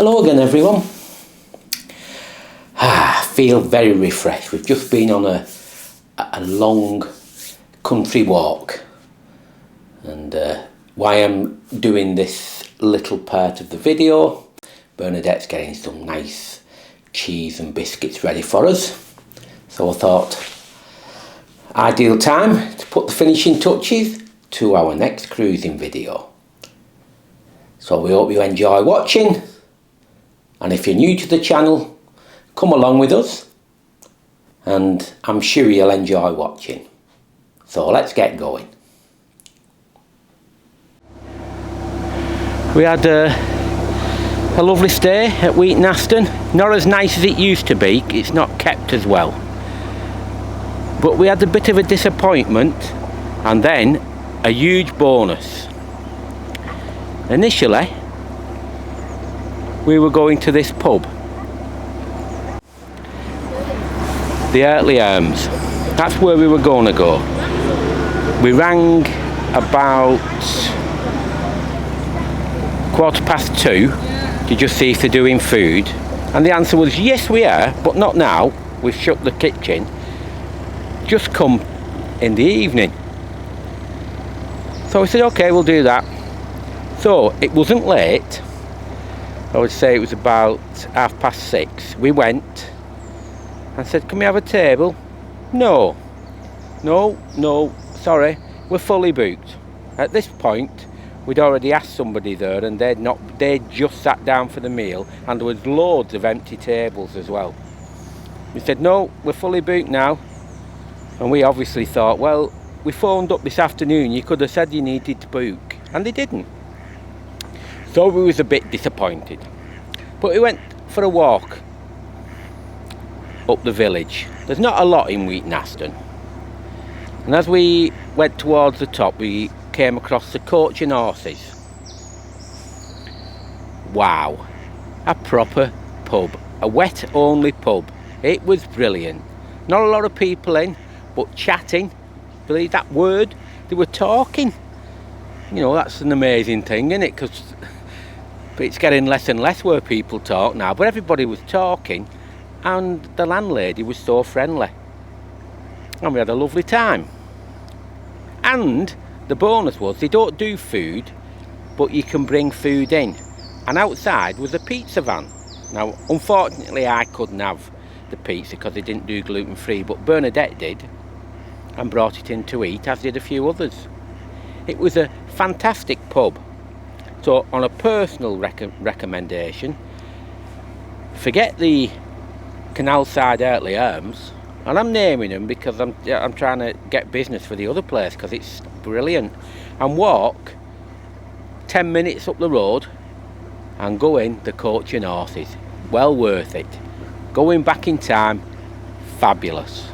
Hello again everyone. I feel very refreshed. We've just been on a long country walk, and why I'm doing this little part of the video, Bernadette's getting some nice cheese and biscuits ready for us, so I thought ideal time to put the finishing touches to our next cruising video. So we hope you enjoy watching, and if you're new to the channel, come along with us and I'm sure you'll enjoy watching. So let's get going. We had a lovely stay at Wheaton Aston. Not as nice as it used to be, it's not kept as well. But we had a bit of a disappointment and then a huge bonus. Initially, we were going to this pub, the Early Arms. That's where we were going to go. We rang about 2:15 to just see if they're doing food, and the answer was yes we are, but not now, we've shut the kitchen, just come in the evening. So we said okay, we'll do that. So it wasn't late, I would say it was about 6:30. We went and said, can we have a table? No, sorry, we're fully booked. At this point we'd already asked somebody there, and they'd just sat down for the meal, and there was loads of empty tables as well. We said no, we're fully booked now. And we obviously thought, well, we phoned up this afternoon, you could have said you needed to book, and they didn't. So we was a bit disappointed, but we went for a walk up the village. There's not a lot in Wheaton Aston, and as we went towards the top we came across the Coach and Horses. Wow, a proper pub, a wet only pub. It was brilliant. Not a lot of people in, but chatting, believe that word, they were talking. You know, that's an amazing thing, isn't it? Because it's getting less and less where people talk now, but everybody was talking, and the landlady was so friendly, and we had a lovely time. And the bonus was they don't do food, but you can bring food in, and outside was a pizza van. Now unfortunately I couldn't have the pizza because they didn't do gluten-free, but Bernadette did and brought it in to eat, as did a few others. It was a fantastic pub. So on a personal recommendation, forget the canal side Early Arms, and I'm naming them because I'm trying to get business for the other place because it's brilliant, and walk 10 minutes up the road and go in the Coach and Horses. Well worth it. Going back in time, fabulous.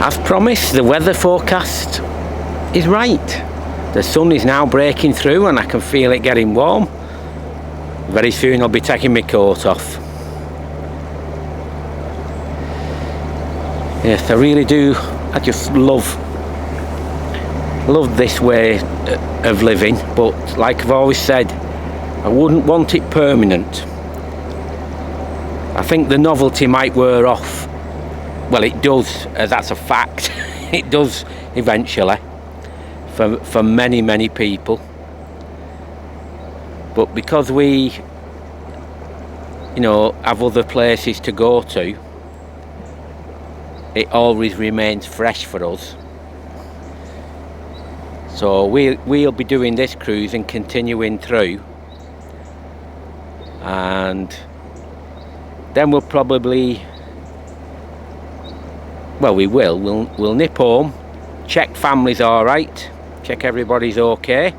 As promised, the weather forecast is right. The sun is now breaking through and I can feel it getting warm. Very soon I'll be taking my coat off. Yes, I really do. I just love this way of living, but like I've always said, I wouldn't want it permanent. I think the novelty might wear off. Well, it does, that's a fact. It does eventually for many people, but because we, you know, have other places to go to, it always remains fresh for us. So we'll be doing this cruise and continuing through and then we'll probably, well, we'll nip home, check family's all right, check everybody's okay,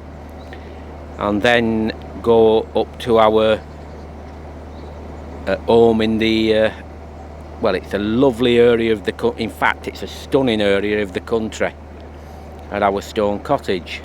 and then go up to our home in the well, it's a lovely area of the in fact it's a stunning area of the country, at our stone cottage.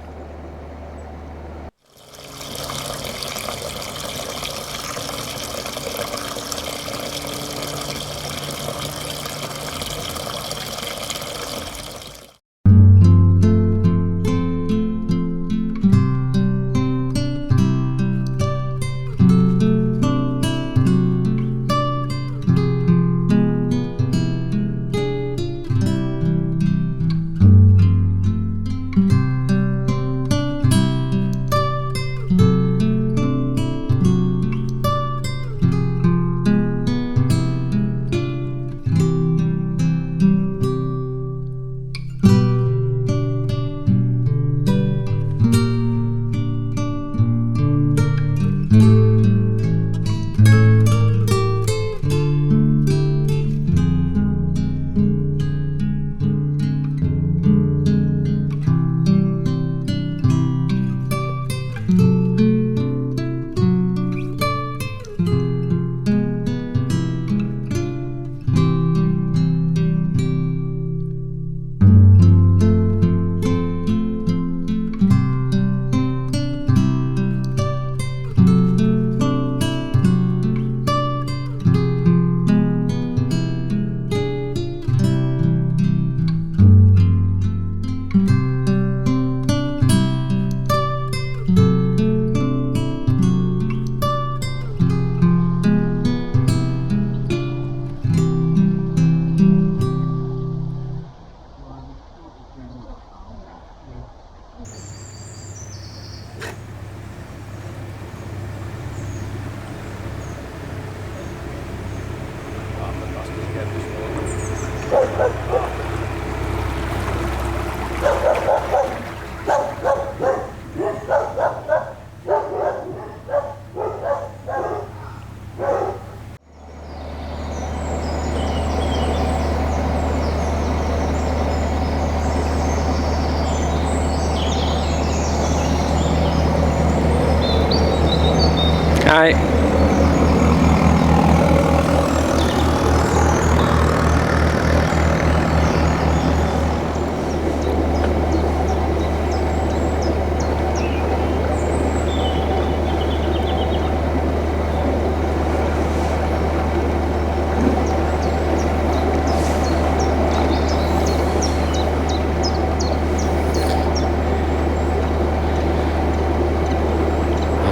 Right.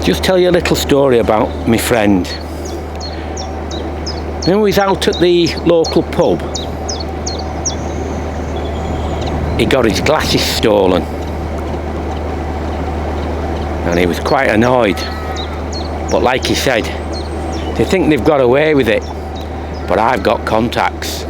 Just tell you a little story about my friend. When he was out at the local pub, he got his glasses stolen and he was quite annoyed, but like he said, they think they've got away with it, but I've got contacts.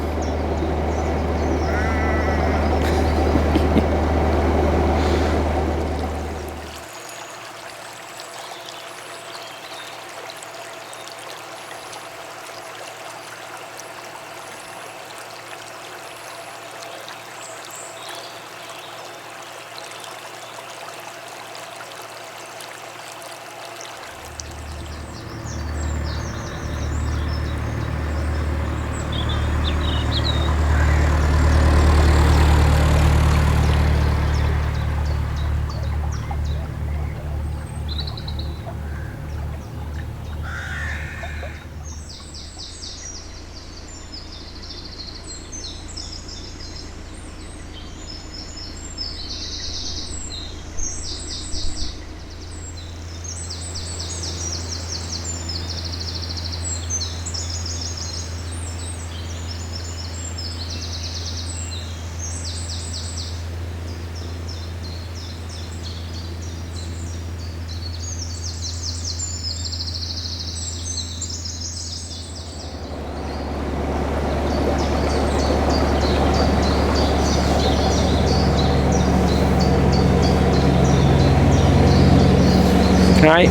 Right.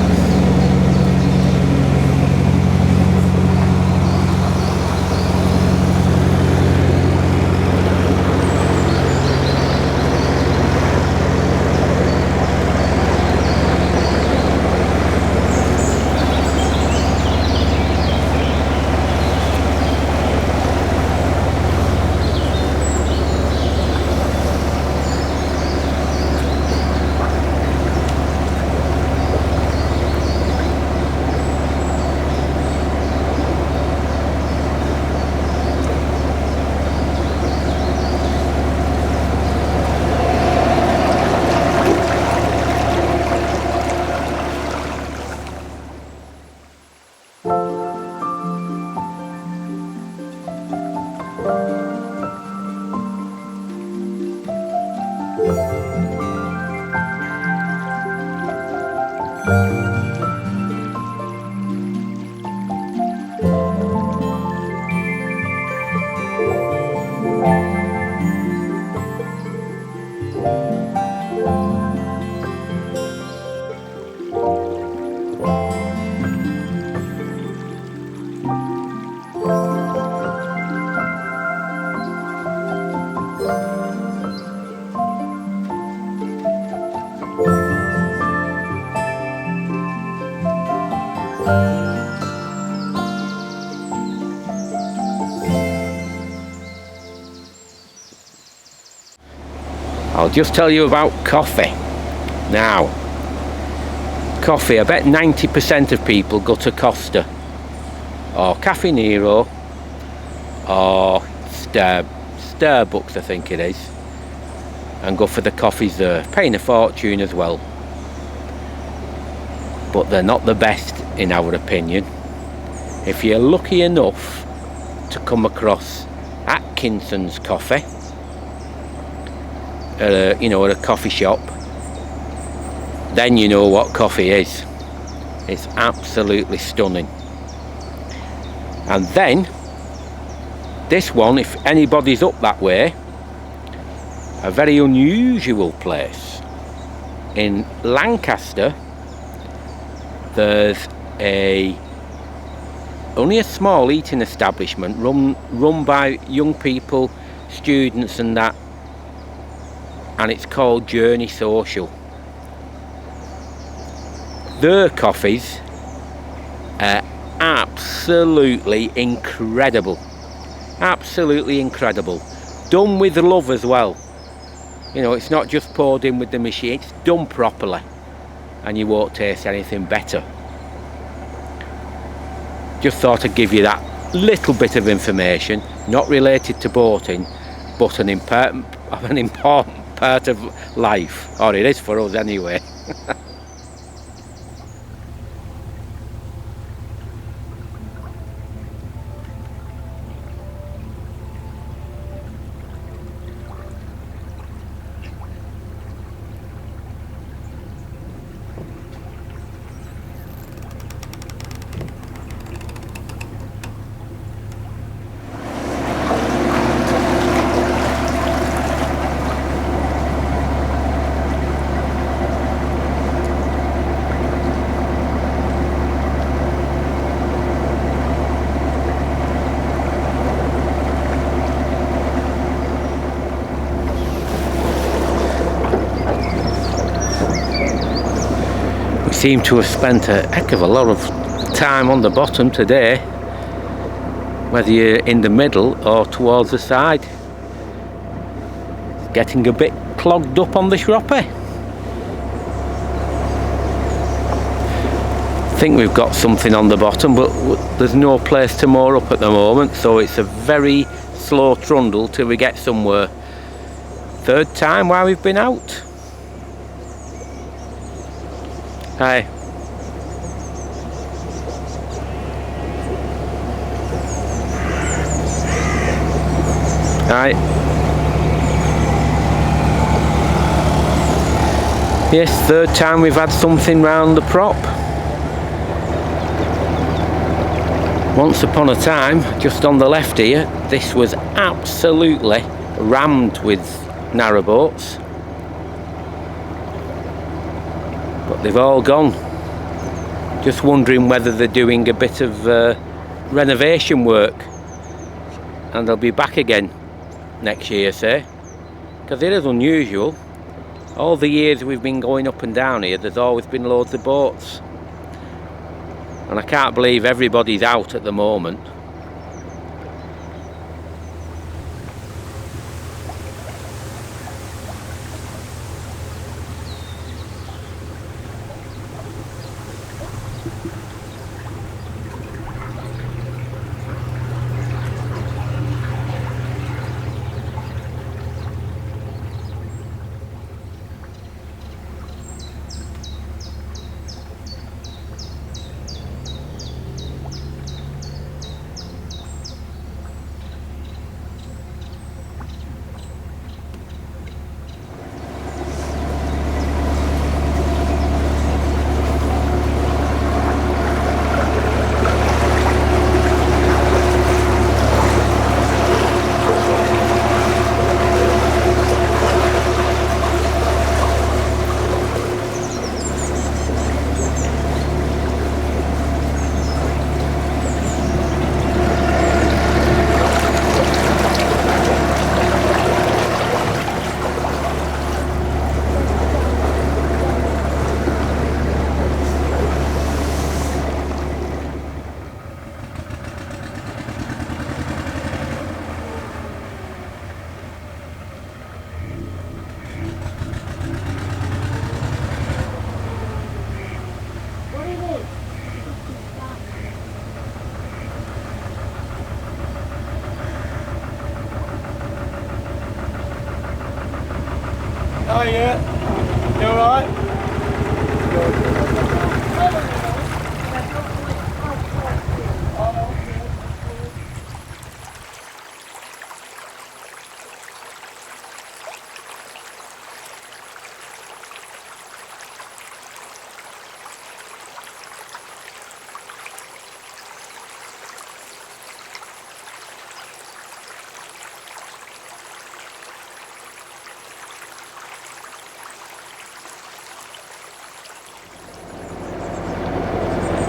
I'll just tell you about coffee. Now, coffee, I bet 90% of people go to Costa or Cafe Nero or Starbucks, I think it is, and go for the coffees there, paying a fortune as well. But they're not the best in our opinion. If you're lucky enough to come across Atkinson's coffee, at a coffee shop, then you know what coffee is. It's absolutely stunning. And then this one, if anybody's up that way, a very unusual place in Lancaster. There's only a small eating establishment run by young people, students and that, and it's called Journey Social. Their coffees are absolutely incredible. Absolutely incredible. Done with love as well. It's not just poured in with the machine, it's done properly, and you won't taste anything better. Just thought I'd give you that little bit of information, not related to boating, but an important part of life, or it is for us anyway. Seem to have spent a heck of a lot of time on the bottom today, whether you're in the middle or towards the side. It's getting a bit clogged up on the Shropshire. I think we've got something on the bottom, but there's no place to moor up at the moment, so it's a very slow trundle till we get somewhere. Third time while we've been out. Hi. Hi. Yes, third time we've had something round the prop. Once upon a time, just on the left here, this was absolutely rammed with narrowboats. But they've all gone. Just wondering whether they're doing a bit of renovation work, and they'll be back again next year, say, because it is unusual. All the years we've been going up and down here, there's always been loads of boats, and I can't believe everybody's out at the moment. yeah. You alright?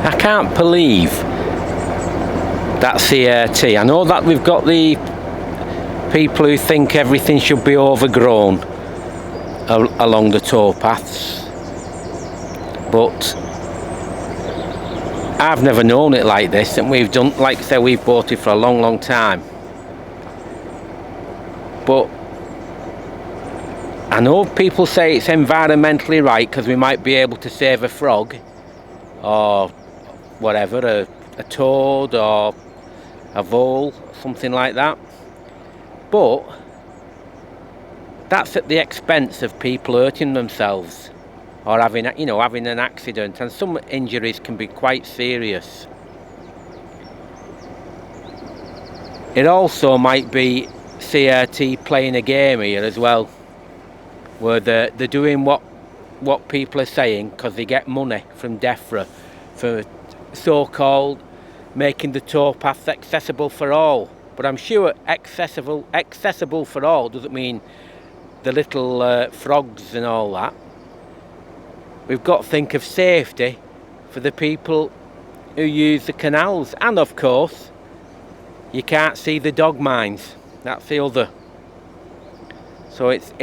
I can't believe that CRT. I know that we've got the people who think everything should be overgrown along the towpaths, but I've never known it like this, and we've done, like I said, we've bought it for a long time. But I know people say it's environmentally right because we might be able to save a frog or whatever, a toad or a vole, something like that. But that's at the expense of people hurting themselves or having, you know, having an accident, and some injuries can be quite serious. It also might be CRT playing a game here as well, where they're doing what people are saying because they get money from DEFRA for so-called making the towpaths accessible for all. But I'm sure accessible for all doesn't mean the little frogs and all that. We've got to think of safety for the people who use the canals, and of course you can't see the dog mines. That's the other. So it's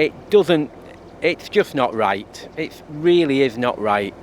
just not right. It really is not right.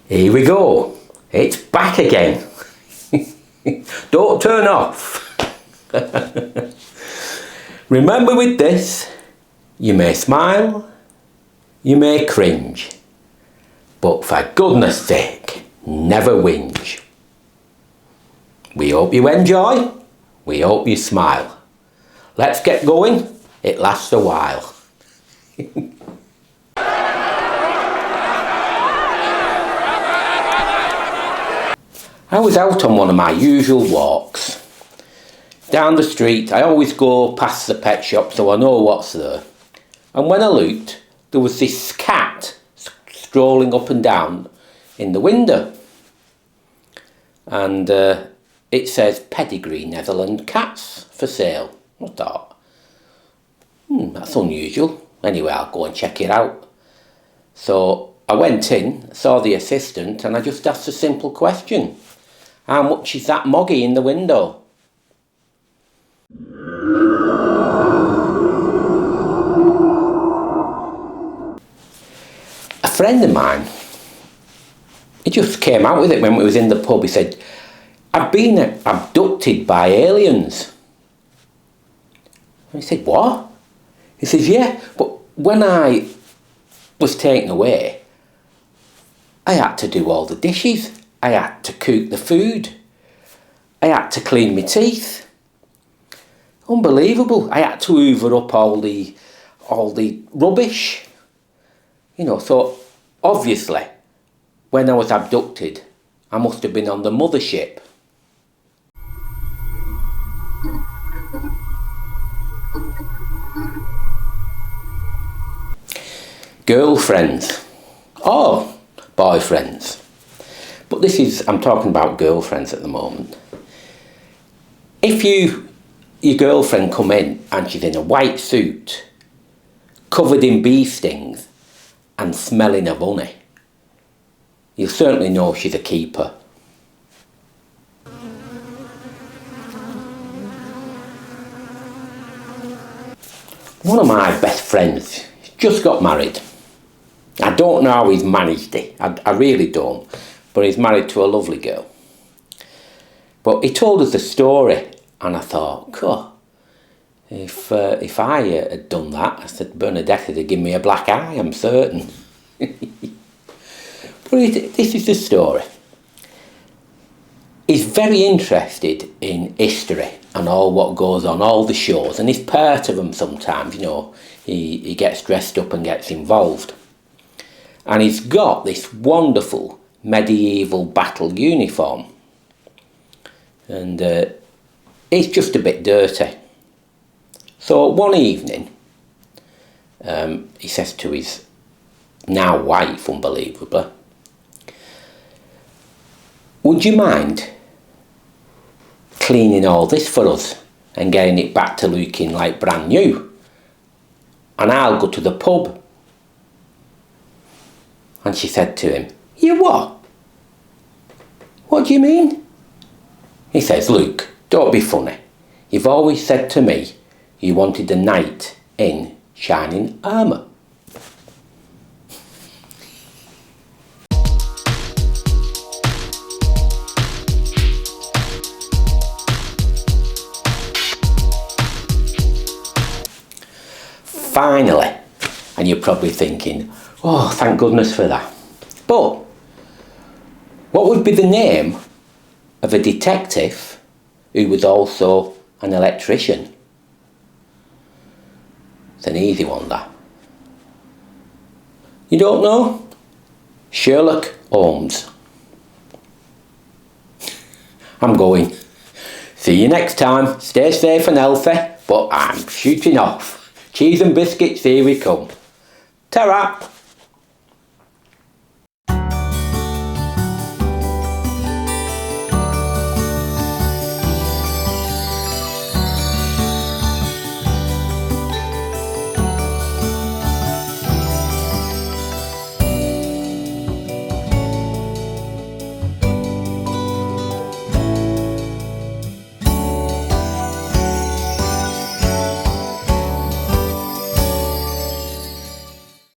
Here we go. It's back again. Don't turn off. Remember, with this, you may smile, you may cringe, But for goodness sake, never whinge. We hope you enjoy. We hope you smile. Let's get going. It lasts a while. I was out on one of my usual walks. Down the street, I always go past the pet shop so I know what's there. And when I looked, there was this cat strolling up and down in the window. And it says pedigree Netherland cats for sale. I thought, that's unusual. Anyway, I'll go and check it out. So I went in, saw the assistant, and I just asked a simple question. How much is that moggy in the window? A friend of mine, he just came out with it when we was in the pub. He said, I've been abducted by aliens. And he said, what? He says, yeah, but when I was taken away, I had to do all the dishes. I had to cook the food. I had to clean my teeth. Unbelievable. I had to hoover up all the rubbish. You know, so obviously, when I was abducted, I must have been on the mothership. Girlfriends. Or boyfriends. But I'm talking about girlfriends at the moment. If your girlfriend come in and she's in a white suit, covered in bee stings and smelling of honey, you'll certainly know she's a keeper. One of my best friends just got married. I don't know how he's managed it, I really don't, but he's married to a lovely girl. But he told us the story, and I thought, God, if I had done that, I said, Bernadette would give me a black eye, I'm certain. But this is the story. He's very interested in history and all what goes on, all the shows, and he's part of them sometimes, you know. He gets dressed up and gets involved. And he's got this wonderful medieval battle uniform. And it's just a bit dirty. So one evening, he says to his now wife, unbelievably, would you mind cleaning all this for us and getting it back to looking like brand new? And I'll go to the pub. And she said to him, you what? What do you mean? He says, look, don't be funny. You've always said to me you wanted a knight in shining armour. Finally, and you're probably thinking, oh, thank goodness for that. But what would be the name of a detective who was also an electrician? It's an easy one, that. You don't know? Sherlock Holmes. I'm going. See you next time. Stay safe and healthy, but I'm shooting off. Cheese and biscuits, here we come. Ta-ra!